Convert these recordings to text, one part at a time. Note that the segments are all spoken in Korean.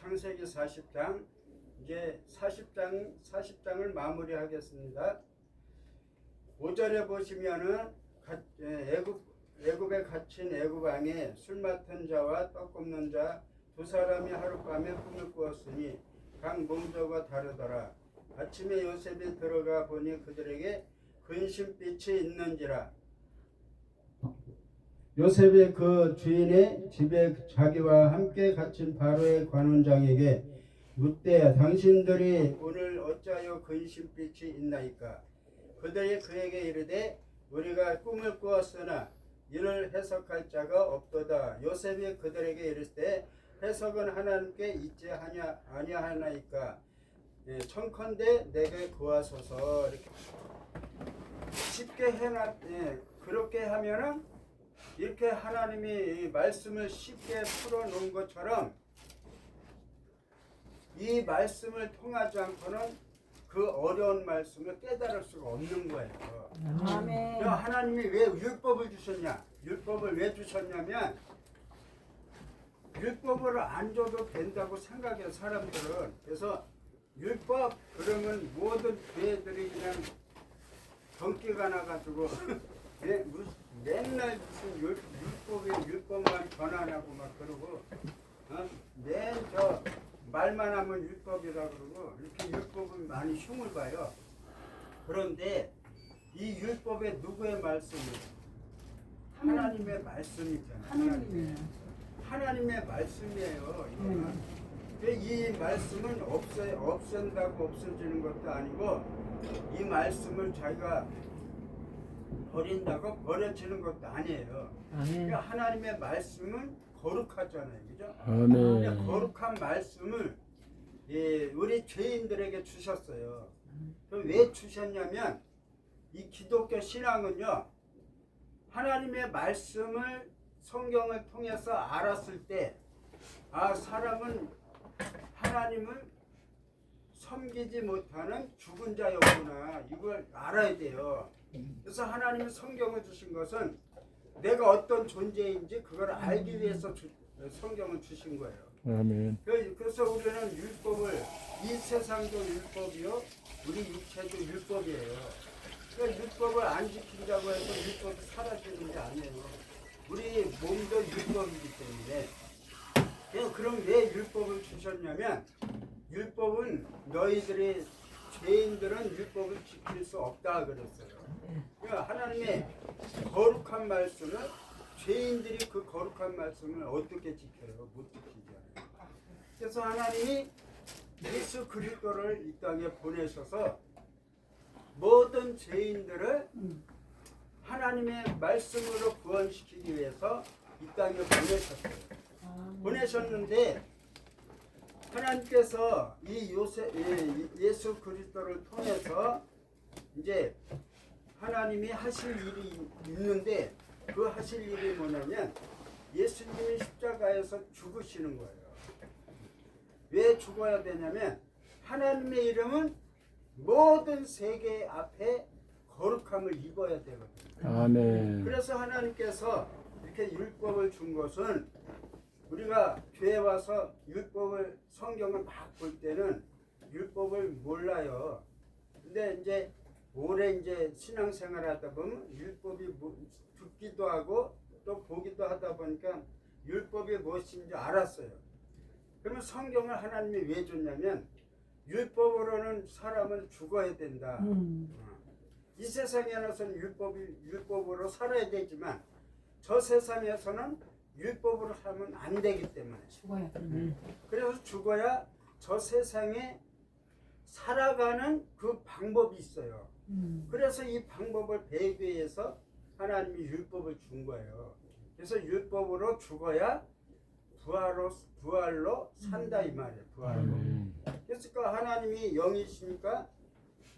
창세기 40장 이제 40장을 마무리하겠습니다. 5절에 보시면은 애굽에 갇힌 애굽 왕에 술 맡은 자와 떡 굽는 자 두 사람이 하룻밤에 꿈을 꾸었으니 각 몸조가 다르더라. 아침에 요셉이 들어가 보니 그들에게 근심빛이 있는지라. 요셉이 그 주인의 집에 자기와 함께 갇힌 바로의 관원장에게 묻되 당신들이 오늘 어찌하여 근심빛이 있나이까. 그들이 그에게 이르되 우리가 꿈을 꾸었으나 이를 해석할 자가 없도다. 요셉이 그들에게 이르되 해석은 하나님께 있지 아니하나이까. 청컨대 내게 구하소서. 이렇게 쉽게 그렇게 하면은 이렇게 하나님이 말씀을 쉽게 풀어놓은 것처럼 이 말씀을 통하지 않고는 그 어려운 말씀을 깨달을 수가 없는 거예요. 아멘. 하나님이 왜 율법을 주셨냐? 율법을 왜 주셨냐면 율법을 안 줘도 된다고 생각해요, 사람들은. 그래서 율법 그러면 모든 교회들이 그냥 덩기가 나가지고 맨날 무슨 율법만 전환하고 막 그러고 맨 저 말만 하면 율법이라 그러고 이렇게 율법은 많이 흉을 봐요. 그런데 이 율법에 누구의 말씀이에요? 하나님의 말씀이잖아요. 하나님의 말씀이에요. 이 말씀은 없앤다고 없어지는 것도 아니고 이 말씀을 자기가 버린다고 버려지는 것도 아니에요. 그러니까 하나님의 말씀은 거룩하잖아요. 그죠? 아멘. 거룩한 말씀을 우리 죄인들에게 주셨어요. 왜 주셨냐면 이 기독교 신앙은요. 하나님의 말씀을 성경을 통해서 알았을 때 사람은 하나님을 섬기지 못하는 죽은 자였구나. 이걸 알아야 돼요. 그래서 하나님이 성경을 주신 것은 내가 어떤 존재인지 그걸 알기 위해서 성경을 주신 거예요. 아멘. 그래서 우리는 율법을 이 세상도 율법이요 우리 육체도 율법이에요. 그러니까 율법을 안 지킨다고 해서 율법이 사라지는 게 아니에요. 우리 몸도 율법이기 때문에. 그럼 왜 율법을 주셨냐면 율법은 너희들이 죄인들은 율법을 지킬 수 없다 그랬어요. 그러니까 하나님의 거룩한 말씀을 죄인들이 그 거룩한 말씀을 어떻게 지켜요? 못 지키잖아요. 그래서 하나님이 예수 그리스도를 이 땅에 보내셔서 모든 죄인들을 하나님의 말씀으로 구원시키기 위해서 이 땅에 보내셨어요. 보내셨는데 하나님께서 예수 그리스도를 통해서 이제 하나님이 하실 일이 있는데 그 하실 일이 뭐냐면 예수님이 십자가에서 죽으시는 거예요. 왜 죽어야 되냐면 하나님의 이름은 모든 세계 앞에 거룩함을 입어야 되거든요. 아멘. 그래서 하나님께서 이렇게 율법을 준 것은 우리가 교회 와서 성경을 막 볼 때는 율법을 몰라요. 근데 이제 오래 이제 신앙생활 하다 보면 율법이 듣기도 하고 또 보기도 하다 보니까 율법이 무엇인지 알았어요. 그러면 성경을 하나님이 왜 줬냐면 율법으로는 사람은 죽어야 된다. 이 세상에서는 율법으로 살아야 되지만 저 세상에서는 율법으로 살면 안 되기 때문에 죽어야 돼. 그래서 죽어야 저 세상에 살아가는 그 방법이 있어요. 그래서 이 방법을 배우기 위해서 하나님이 율법을 준 거예요. 그래서 율법으로 죽어야 부활로 산다 이 말이에요. 부활로. 그래서 하나님이 영이시니까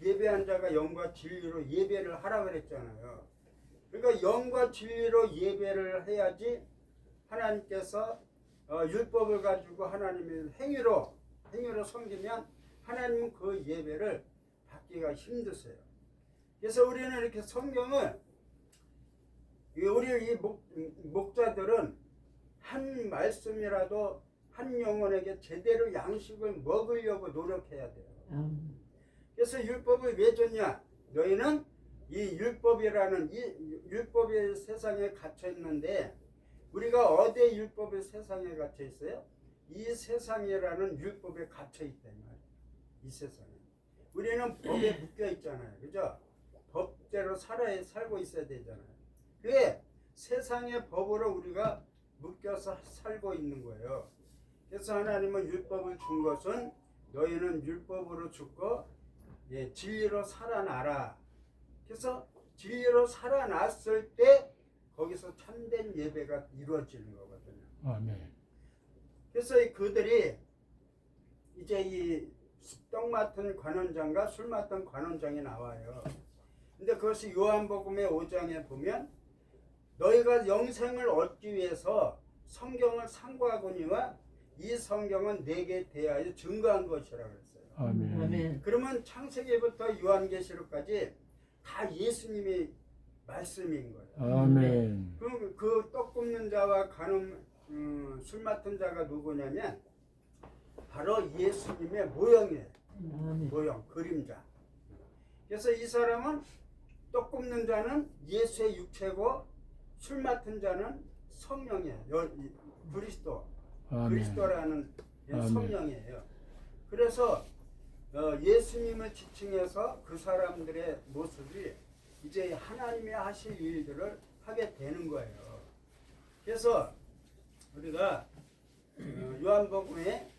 예배한 자가 영과 진리로 예배를 하라 그랬잖아요. 그러니까 영과 진리로 예배를 해야지 하나님께서 율법을 가지고 하나님의 행위로 섬기면 하나님은 그 예배를 받기가 힘드세요. 그래서 우리는 이렇게 성경을 우리 이 목자들은 한 말씀이라도 한 영혼에게 제대로 양식을 먹으려고 노력해야 돼요. 그래서 율법을 왜 줬냐? 너희는 이 율법이라는 이 율법의 세상에 갇혀 있는데 우리가 어디에 율법의 세상에 갇혀 있어요? 이 세상이라는 율법에 갇혀 있다 이 말이에요. 이 세상에. 우리는 법에 묶여 있잖아요. 그죠? 법대로 살고 있어야 되잖아요. 그게 세상의 법으로 우리가 묶여서 살고 있는 거예요. 그래서 하나님은 율법을 준 것은 너희는 율법으로 죽고 진리로 살아나라. 그래서 진리로 살아났을 때 거기서 참된 예배가 이루어지는 거거든요. 아멘. 그래서 그들이 이제 이 떡 맡은 관원장과 술 맡은 관원장이 나와요. 근데 그것이 요한복음의 5장에 보면 너희가 영생을 얻기 위해서 성경을 상고하거니와 이 성경은 내게 대하여 증거한 것이라고 그랬어요. 아멘. 그러면 창세기부터 요한계시록까지 다 예수님이 말씀인 거예요. 아멘. 그럼 그 떡 굽는 자와 술 맡은 자가 누구냐면 바로 예수님의 모형이에요. 모형, 그림자. 그래서 이 사람은 떡 굽는 자는 예수의 육체고 술 맡은 자는 성령이에요. 그리스도. 아멘. 그리스도라는 아멘. 성령이에요. 그래서 예수님을 지칭해서 그 사람들의 모습이 이제 하나님이 하실 일들을 하게 되는 거예요. 그래서 우리가 요한복음에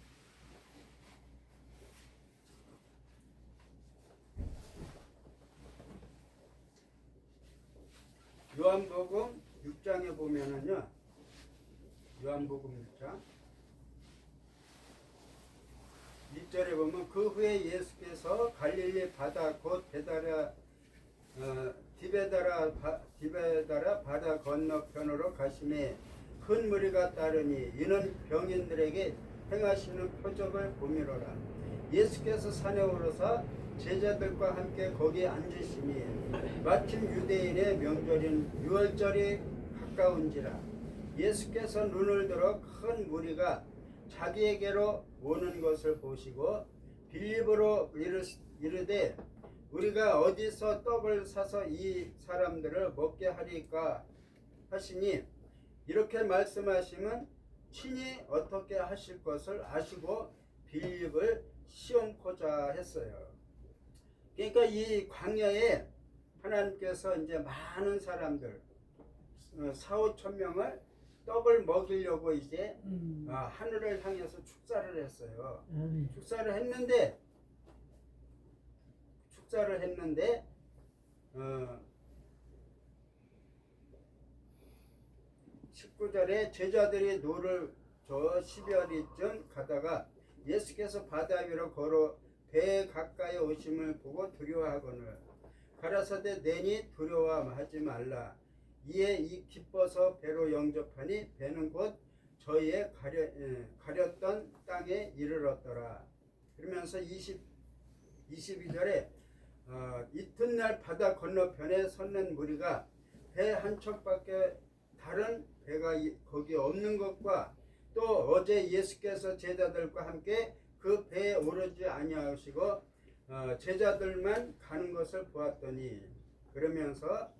요한복음 6장에 보면은요. 요한복음 6장 1절에 보면 그 후에 예수께서 갈릴리 바다 곧 디베다라 바다 건너편으로 가심에 큰 무리가 따르니 이는 병인들에게 행하시는 표적을 보미로라. 예수께서 산에 오르사 제자들과 함께 거기에 앉으시니 마침 유대인의 명절인 유월절이 가까운지라. 예수께서 눈을 들어 큰 무리가 자기에게로 오는 것을 보시고 빌립으로 이르되 우리가 어디서 떡을 사서 이 사람들을 먹게 하리까 하시니 이렇게 말씀하시면 친히 어떻게 하실 것을 아시고 빌립을 시험코자 했어요. 그러니까 이 광야에 하나님께서 이제 많은 사람들 4,5천 명을 떡을 먹이려고 이제 하늘을 향해서 축사를 했어요. 축사를 했는데 19절에 제자들이 노를 저 12월이쯤 가다가 예수께서 바다 위로 걸어 배 가까이 오심을 보고 두려워하거늘 가라사대 내니 두려워하지 말라. 이에 이 기뻐서 배로 영접하니 배는 곧 저희의 가렸던 땅에 이르렀더라. 그러면서 22절에 이튿날 바다 건너편에 섰는 무리가 배 한 척밖에 다른 배가 거기 없는 것과 또 어제 예수께서 제자들과 함께 그 배에 오르지 아니하시고 제자들만 가는 것을 보았더니 그러면서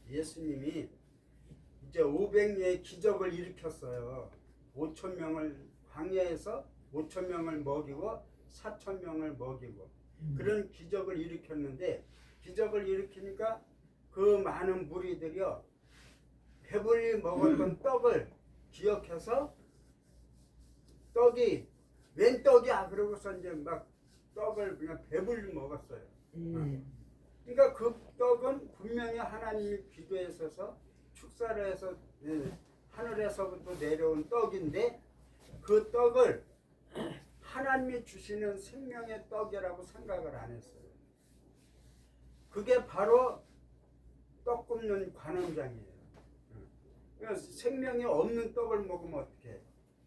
예수님이 이제 500리의 기적을 일으켰어요. 5,000명을 광야에서 5,000명을 먹이고 4,000명을 먹이고 그런 기적을 일으켰는데 기적을 일으키니까 그 많은 무리들이요 배불리 먹었던 떡을 기억해서 떡이 웬 떡이야 그러고서 이제 막 떡을 그냥 배불리 먹었어요. 그러니까 그 떡은 분명히 하나님이 기도에 있어서 축사를 해서 하늘에서부터 내려온 떡인데 그 떡을 하나님이 주시는 생명의 떡이라고 생각을 안 했어요. 그게 바로 떡 굽는 관원장이에요. 그러니까 생명이 없는 떡을 먹으면 어떻게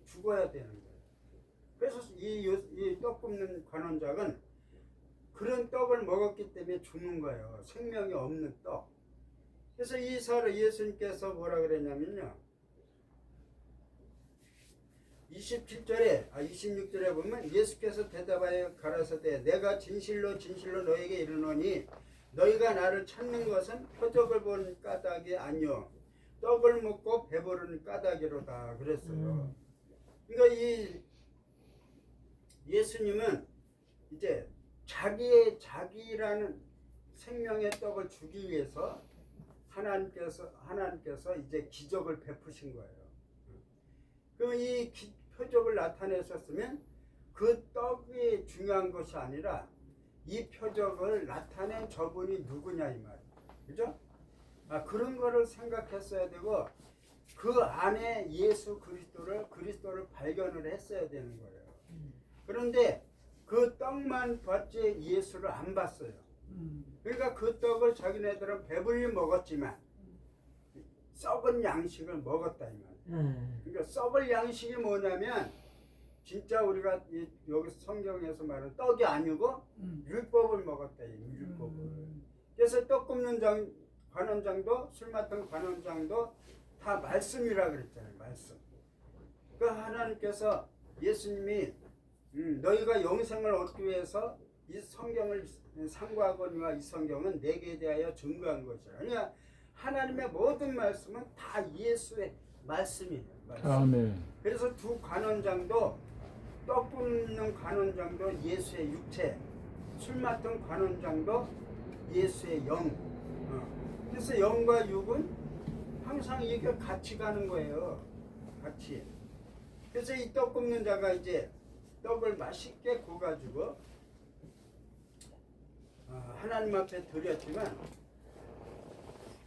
죽어야 되는 거예요. 그래서 이 떡 굽는 관원장은 그런 떡을 먹었기 때문에 죽는 거예요. 생명이 없는 떡. 그래서 이 예수님께서 뭐라 그랬냐면요. 27절에 26절에 보면 예수께서 대답하여 가라사대 내가 진실로 진실로 너에게 이르노니 너희가 나를 찾는 것은 표적을 본 까닭이 아니요 떡을 먹고 배부른 까닭이로다 그랬어요. 그러니까 이 예수님은 이제 자기라는 생명의 떡을 주기 위해서 하나님께서 이제 기적을 베푸신 거예요. 그럼 이 표적을 나타내셨으면 그 떡이 중요한 것이 아니라 이 표적을 나타낸 저분이 누구냐 이 말이에요. 그죠? 그런 거를 생각했어야 되고 그 안에 예수 그리스도를 발견을 했어야 되는 거예요. 그런데 그 떡만 봤지 예수를 안 봤어요. 그러니까 그 떡을 자기네들은 배불리 먹었지만 썩은 양식을 먹었다 이 말이에요. 그러니까 썩을 양식이 뭐냐면 진짜 우리가 여기 성경에서 말하는 떡이 아니고 율법을 먹었다 이 율법을. 그래서 떡 굽는 관원장도 술 맡은 관원장도 다 말씀이라 그랬잖아요. 말씀. 그 하나님께서 예수님이 너희가 영생을 얻기 위해서 이 성경을 상고하거니와 이 성경은 내게 대하여 증거한 것이라. 그러니까 하나님의 모든 말씀은 다 예수의 말씀이에요. 말씀. 아멘. 그래서 두 관원장도 떡 굽는 관원장도 예수의 육체, 술 맡은 관원장도 예수의 영. 그래서 영과 육은 항상 이게 같이 가는 거예요. 같이. 그래서 이 떡 굽는 자가 이제 떡을 맛있게 구워가지고 하나님 앞에 드렸지만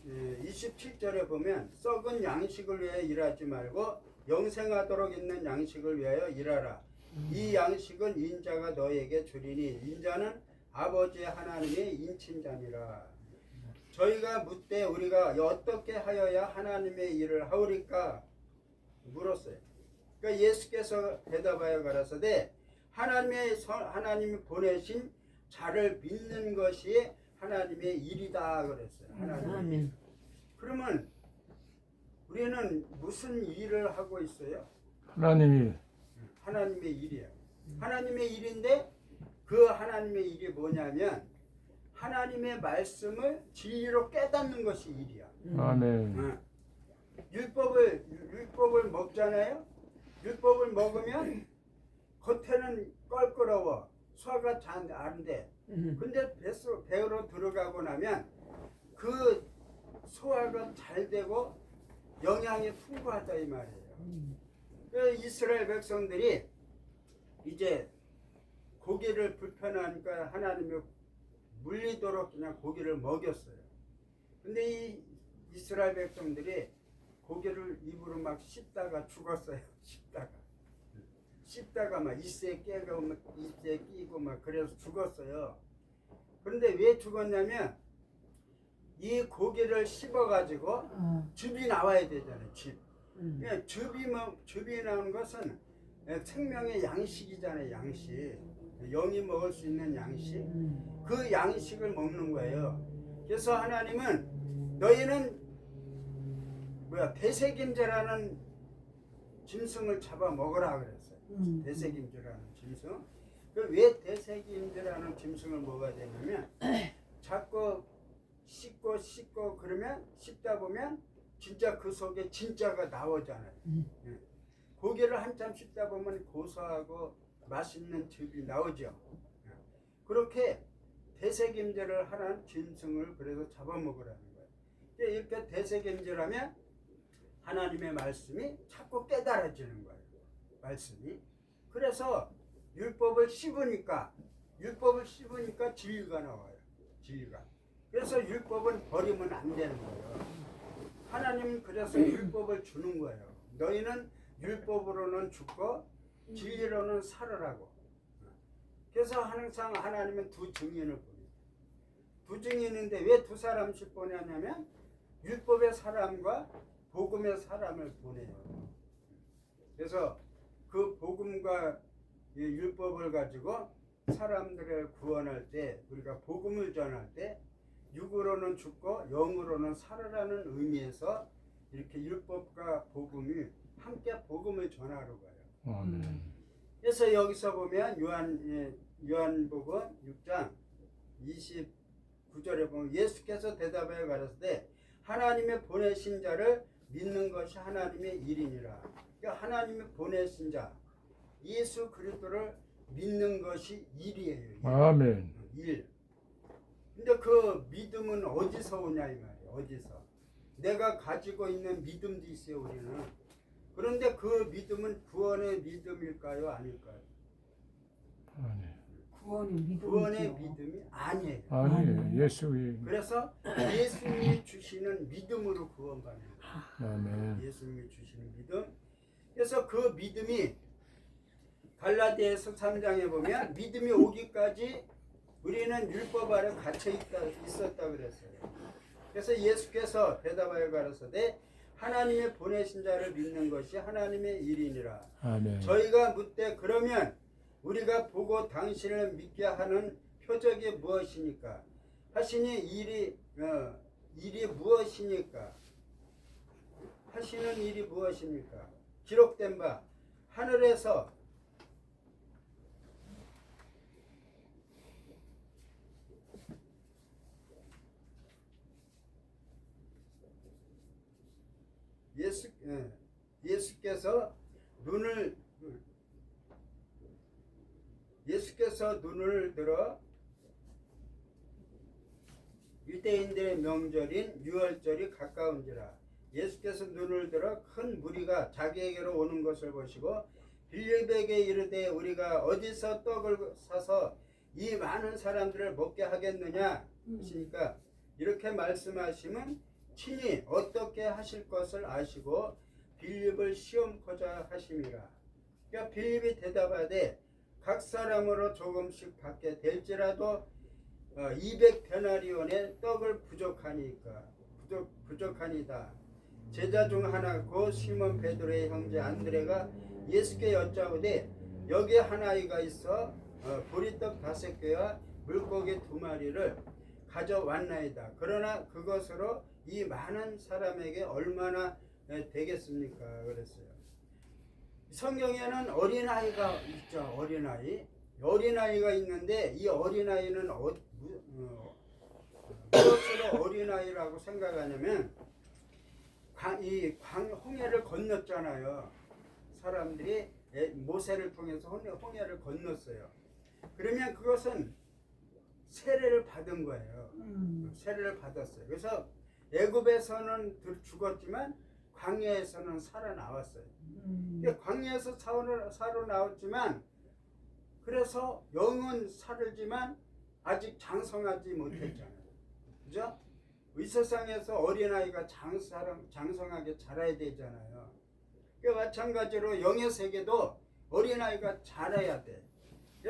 27절에 보면 썩은 양식을 위하여 일하지 말고 영생하도록 있는 양식을 위하여 일하라. 이 양식은 인자가 너에게 주리니 인자는 아버지 하나님의 인친자니라. 저희가 묻되 우리가 어떻게 하여야 하나님의 일을 하오리까 물었어요. 그러니까 예수께서 대답하여 가라사대 하나님이 보내신 자를 믿는 것이 하나님의 일이다 그랬어요. 하나님의. 그러면 우리는 무슨 일을 하고 있어요? 하나님의 일이에요. 하나님의 일인데 그 하나님의 일이 뭐냐면 하나님의 말씀을 진리로 깨닫는 것이 일이야. 아멘. 율법을 먹잖아요. 율법을 먹으면 겉에는 껄끄러워 소화가 잘 안 돼. 근데 배로 들어가고 나면 그 소화가 잘 되고 영양이 풍부하다 이 말이에요. 이스라엘 백성들이 이제 고기를 불편하니까 하나님이 물리도록 그냥 고기를 먹였어요. 근데 이 이스라엘 백성들이 고기를 입으로 막 씹다가 죽었어요. 씹다가 막 입새에 끼고 막 그래서 죽었어요. 그런데 왜 죽었냐면 이 고기를 씹어가지고 즙이 나와야 되잖아요. 즙이 나오는 것은 생명의 양식이잖아요. 양식. 영이 먹을 수 있는 양식. 그 양식을 먹는 거예요. 그래서 하나님은 너희는 대세김새라는 짐승을 잡아 먹으라 그랬어요. 대세김새라는 짐승. 왜 대세김새라는 짐승을 먹어야 되냐면 자꾸 씹고 그러면 씹다 보면 진짜 그 속에 진짜가 나오잖아요. 고기를 한참 씹다 보면 고소하고 맛있는 즙이 나오죠. 그렇게 대세김새를 하는 짐승을 그래서 잡아먹으라는 거예요. 이렇게 대세김새라면 하나님의 말씀이 자꾸 깨달아지는 거예요. 말씀이. 그래서 율법을 씹으니까 진리가 나와요. 진리가. 그래서 율법은 버리면 안 되는 거예요. 하나님은 그래서 율법을 주는 거예요. 너희는 율법으로는 죽고 진리로는 살으라고. 그래서 항상 하나님은 두 증인을 보내요. 두 증인인데 왜 두 사람씩 보내냐면 율법의 사람과 복음의 사람을 보내요. 그래서 그 복음과 율법을 가지고 사람들을 구원할 때 우리가 복음을 전할 때 육으로는 죽고 영으로는 살으라는 의미에서 이렇게 율법과 복음이 함께 복음을 전하러 가요. 아멘. 그래서 여기서 보면 요한복음 6장 29절에 보면 예수께서 대답하여 가라사대 하나님의 보내신 자를 믿는 것이 하나님의 일이니라. 그러니까 하나님의 보내신 자 예수 그리스도를 믿는 것이 일이에요. 일. 아멘. 일. 근데 그 믿음은 어디서 오냐 이 말이에요. 어디서? 내가 가지고 있는 믿음도 있어요. 우리는. 그런데 그 믿음은 구원의 믿음일까요? 아닐까요? 아멘. 구원의 믿음이 아니에요. 아니에요. 예수의. 그래서 예수님이 주시는 믿음으로 구원받는 거예요. 아멘. 예수님이 주시는 믿음. 그래서 그 믿음이 갈라디아서 3장에 보면 믿음이 오기까지 우리는 율법 아래 갇혀 있었다 그랬어요. 그래서 예수께서 대답하여 가라사대 하나님의 보내신 자를 믿는 것이 하나님의 일이니라. 아멘. 저희가 묻되 그러면 우리가 보고 당신을 믿게 하는 표적이 무엇이니까? 하시니 일이 무엇이니까? 하시는 일이 무엇입니까? 기록된 바 하늘에서 예수께서 눈을 들어 유대인들의 명절인 유월절이 가까운지라. 예수께서 눈을 들어 큰 무리가 자기에게로 오는 것을 보시고 빌립에게 이르되 우리가 어디서 떡을 사서 이 많은 사람들을 먹게 하겠느냐 하시니까 이렇게 말씀하시면 친히 어떻게 하실 것을 아시고 빌립을 시험코자 하심이라. 그러니까 빌립이 대답하되 각 사람으로 조금씩 받게 될지라도 200데나리온의 떡을 부족하니다. 제자 중 하나 곧 시몬 베드로의 형제 안드레가 예수께 여짜오되 여기 한 아이가 있어 보리떡 5개와 물고기 2마리를 가져왔나이다. 그러나 그것으로 이 많은 사람에게 얼마나 되겠습니까? 그랬어요. 성경에는 어린아이가 있죠. 어린아이가 있는데 이 어린아이는 무엇으로 어린아이라고 생각하냐면 홍해를 건넜잖아요. 사람들이 모세를 통해서 홍해를 건넜어요. 그러면 그것은 세례를 받은 거예요. 세례를 받았어요. 그래서 애굽에서는 죽었지만 광야에서는 살아나왔어요. 광야에서 살아나왔지만 그래서 영은 살지만 아직 장성하지 못했잖아요. 그죠? 이 세상에서 어린아이가 장성하게 자라야 되잖아요. 마찬가지로 영의 세계도 어린아이가 자라야 돼.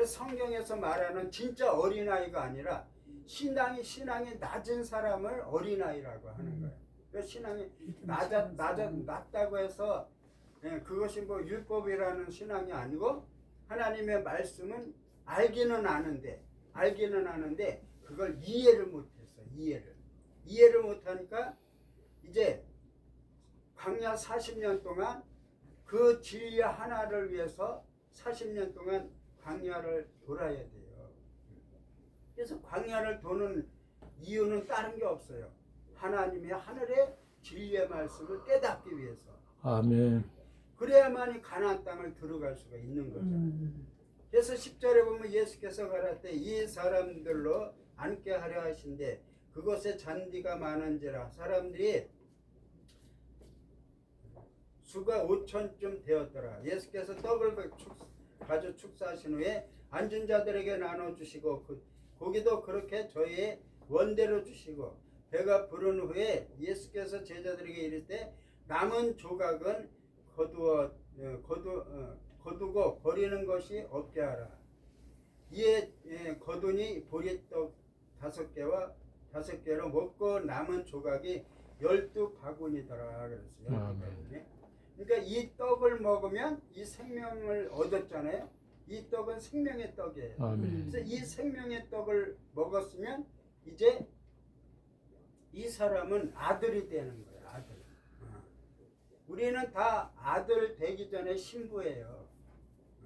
성경에서 말하는 진짜 어린아이가 아니라 신앙이 낮은 사람을 어린아이라고 하는 거예요. 신앙이 낮다고 해서 그것이 뭐 율법이라는 신앙이 아니고 하나님의 말씀은 알기는 아는데 그걸 이해를 못했어. 이해를 못하니까 이제 광야 40년 동안 그 진리 하나를 위해서 40년 동안 광야를 돌아야 돼요. 그래서 광야를 도는 이유는 다른 게 없어요. 하나님의 하늘의 진리의 말씀을 깨닫기 위해서. 아멘. 그래야만이 가나안 땅을 들어갈 수가 있는 거죠. 그래서 10절에 보면 예수께서 가라사대 이 사람들로 앉게 하려 하신데 그곳에 잔디가 많은지라. 사람들이 수가 5천쯤 되었더라. 예수께서 떡을 가져 축사하신 후에 앉은 자들에게 나눠주시고 고기도 그렇게 저희의 원대로 주시고 배가 부른 후에 예수께서 제자들에게 이를 때 남은 조각은 거두고 버리는 것이 없게 하라. 이에 거두니 보리떡 5개로 먹고 남은 조각이 12바구니더라 그랬어요. 그러니까 이 떡을 먹으면 이 생명을 얻었잖아요. 이 떡은 생명의 떡이에요. 그래서 이 생명의 떡을 먹었으면 이제 이 사람은 아들이 되는 거예요. 아들. 우리는 다 아들 되기 전에 신부예요.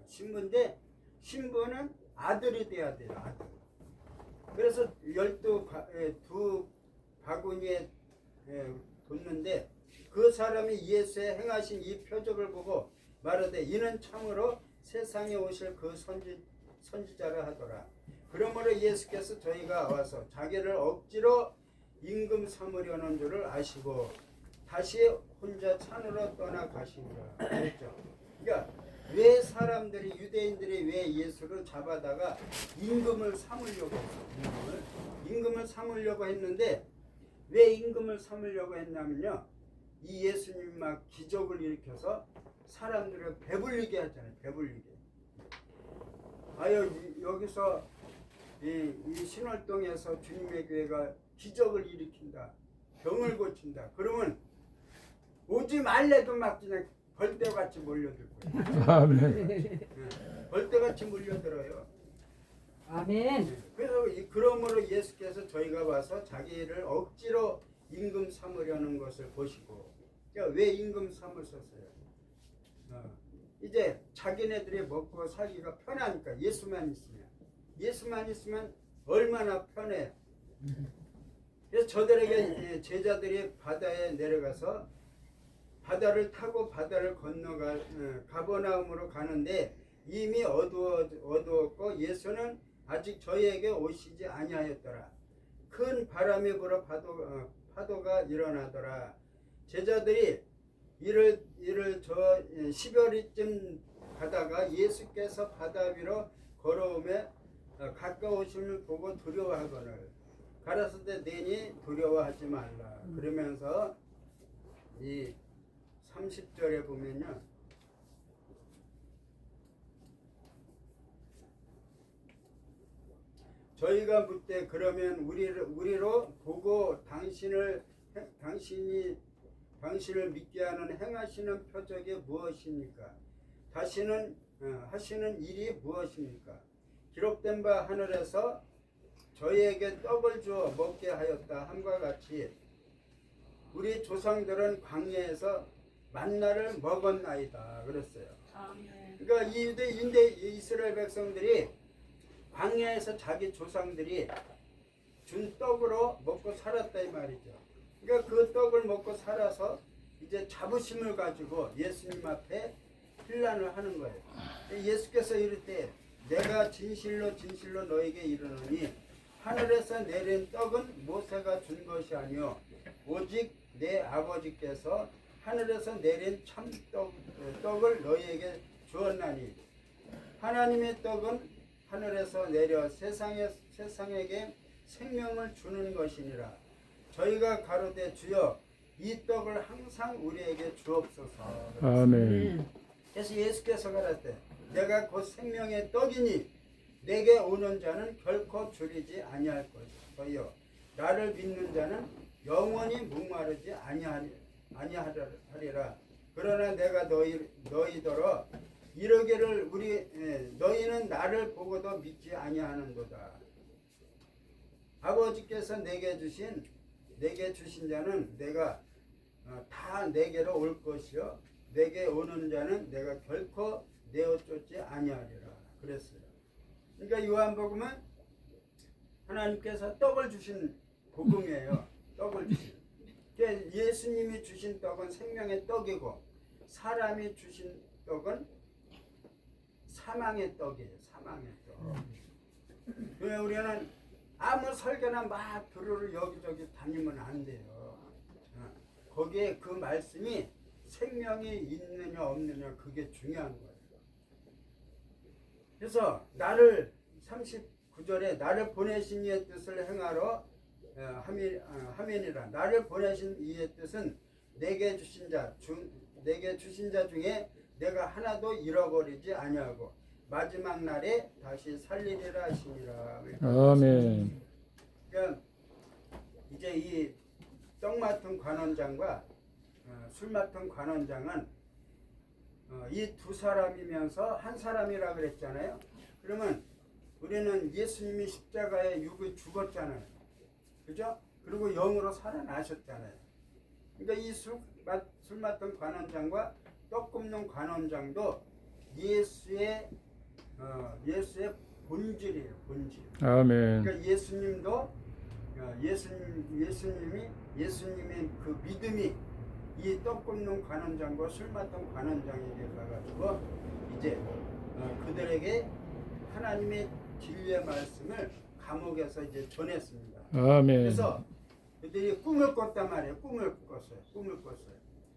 신부인데 신부는 아들이 돼야 돼요. 아들. 그래서 두 바구니에 뒀는데 그 사람이 예수의 행하신 이 표적을 보고 말하되 이는 참으로 세상에 오실 그 선지자라 하더라. 그러므로 예수께서 저희가 와서 자기를 억지로 임금 삼으려는 줄을 아시고 다시 혼자 산으로 떠나가시니라 그랬죠. 그러니까 왜 사람들이 유대인들이 왜 예수를 잡아다가 임금을 삼으려고 했어요. 임금을 삼으려고 했는데 왜 임금을 삼으려고 했냐면요. 이 예수님 막 기적을 일으켜서 사람들을 배불리게 하잖아요. 배불리게. 여기서 이 신월동에서 주님의 교회가 기적을 일으킨다. 병을 고친다. 그러면 오지 말래도 막 그냥 벌떼같이 몰려들 거예요. 아멘. 벌떼같이 몰려들어요. 아멘. 그래서 그러므로 예수께서 저희가 와서 자기를 억지로 임금 삼으려는 것을 보시고 그러니까 왜 임금 삼으셨어요? 이제 자기네들이 먹고 살기가 편하니까 예수만 있으면 얼마나 편해. 그래서 저들에게 제자들이 바다에 내려가서 바다를 타고 바다를 건너가 가버나움으로 가는데 이미 어두웠고 예수는 아직 저희에게 오시지 아니하였더라. 큰 바람이 불어 파도가 일어나더라. 제자들이 이를 10여리쯤 가다가 예수께서 바다 위로 걸어오매 가까우심을 보고 두려워하거늘 가라사대 내니 두려워하지 말라. 그러면서 이 30절에 보면요. 저희가 묻되 그러면 우리로 보고 당신을 믿게 하는 행하시는 표적이 무엇입니까? 하시는 일이 무엇입니까? 기록된 바 하늘에서 저희에게 떡을 주어 먹게 하였다 함과 같이 우리 조상들은 광야에서 만나를 먹었나이다 그랬어요. 그러니까 이스라엘 백성들이 광야에서 자기 조상들이 준 떡으로 먹고 살았다 이 말이죠. 그러니까 그 떡을 먹고 살아서 이제 자부심을 가지고 예수님 앞에 환난을 하는 거예요. 예수께서 이럴 때 내가 진실로 너에게 이르노니 하늘에서 내린 떡은 모세가 준 것이 아니요 오직 내 아버지께서 하늘에서 내린 참 떡을 너희에게 주었나니 하나님의 떡은 하늘에서 내려 세상에게 생명을 주는 것이니라. 저희가 가로되 주여 이 떡을 항상 우리에게 주옵소서. 아멘. 그래서 예수께서 가라되 내가 곧 생명의 떡이니 내게 오는 자는 결코 줄이지 아니할 것이요 나를 믿는 자는 영원히 목마르지 아니하리라. 그러나 내가 너희더러 이르기를 너희는 나를 보고도 믿지 아니하는도다. 아버지께서 내게 주신 자는 내가 다 내게로 올 것이요 내게 오는 자는 내가 결코 내어 쫓지 아니하리라 그랬어요. 그러니까 요한복음은 하나님께서 떡을 주신 복음이에요. 떡을 주신. 그러니까 예수님이 주신 떡은 생명의 떡이고 사람이 주신 떡은 사망의 떡이에요. 사망의 떡. 왜 우리는 아무 설교나 막 교류를 여기저기 다니면 안 돼요. 거기에 그 말씀이 생명이 있느냐 없느냐 그게 중요한 거예요. 그래서 39절에 나를 보내신 이의 뜻을 행하러 하면이라. 나를 보내신 이의 뜻은 내게 주신 자 중에 내가 하나도 잃어버리지 아니하고 마지막 날에 다시 살리리라 하시니라. 아멘. 그러니까 이제 이 떡 맡은 관원장과 술 맡은 관원장은 이 두 사람이면서 한 사람이라 그랬잖아요. 그러면 우리는 예수님이 십자가에 육을 죽었잖아요. 그죠? 그리고 영으로 살아나셨잖아요. 그러니까 이 술 맡은 관원장과 떡 굽는 관원장도 예수의 예수의 본질이에요. 본질. 아멘. 그러니까 예수님도 예수님의 그 믿음이 이 떡 굽는 관원장과 술 맡던 관원장에게 가가지고 이제 그들에게 하나님의 진리의 말씀을 감옥에서 이제 전했습니다. 아멘. 그래서 그들이 꿈을 꿨단 말이에요. 꿈을 꿨어요.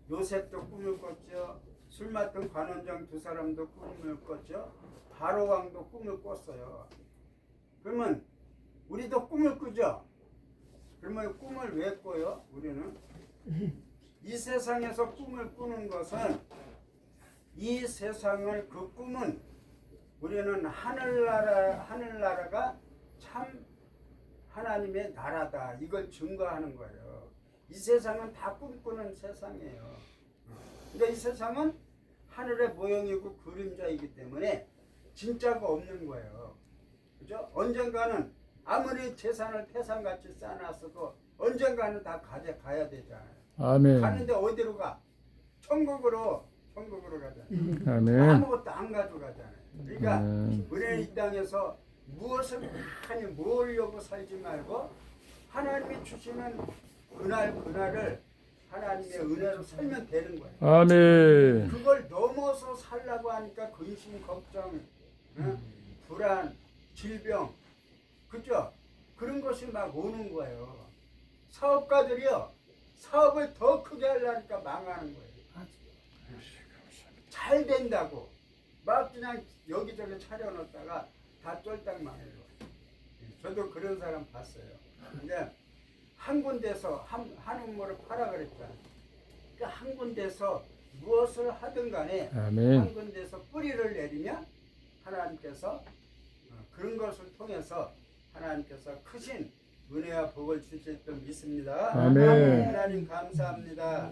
요셉도 꿈을 꿨죠. 술 맡은 관원장 두 사람도 꿈을 꿨죠. 바로 왕도 꿈을 꿨어요. 그러면 우리도 꿈을 꾸죠. 그러면 꿈을 왜 꿔요? 우리는 이 세상에서 꿈을 꾸는 것은 이 세상을 그 꿈은 우리는 하늘나라가 참 하나님의 나라다. 이걸 증거하는 거예요. 이 세상은 다 꿈꾸는 세상이에요. 그러니까 이 세상은 하늘의 모형이고 그림자이기 때문에 진짜가 없는 거예요. 그죠? 언젠가는 아무리 재산을 태산같이 쌓아놨어도 언젠가는 다 가야 되잖아요. 아멘. 가는데 어디로 가? 천국으로 가잖아요. 아멘. 아무것도 안 가져가잖아요. 그러니까 아멘. 우리는 이 땅에서 무엇을 많이 모으려고 살지 말고 하나님이 주시는 그날을 하나님의 은혜로 살면 되는 거예요. 아멘. 그걸 넘어서 살라고 하니까 근심, 걱정, 불안, 질병, 그죠? 그런 것이 막 오는 거예요. 사업가들이요, 사업을 더 크게 하려니까 망하는 거예요. 잘 된다고 막 그냥 여기저기 차려놓다가 다 쫄딱 망해요. 저도 그런 사람 봤어요. 근데 한 군데서 한 우물을 파라 그랬잖아요. 그러니까 한 군데서 무엇을 하든 간에 아멘. 한 군데서 뿌리를 내리면 하나님께서 그런 것을 통해서 하나님께서 크신 은혜와 복을 주실 줄 믿습니다. 아멘. 하나님 감사합니다.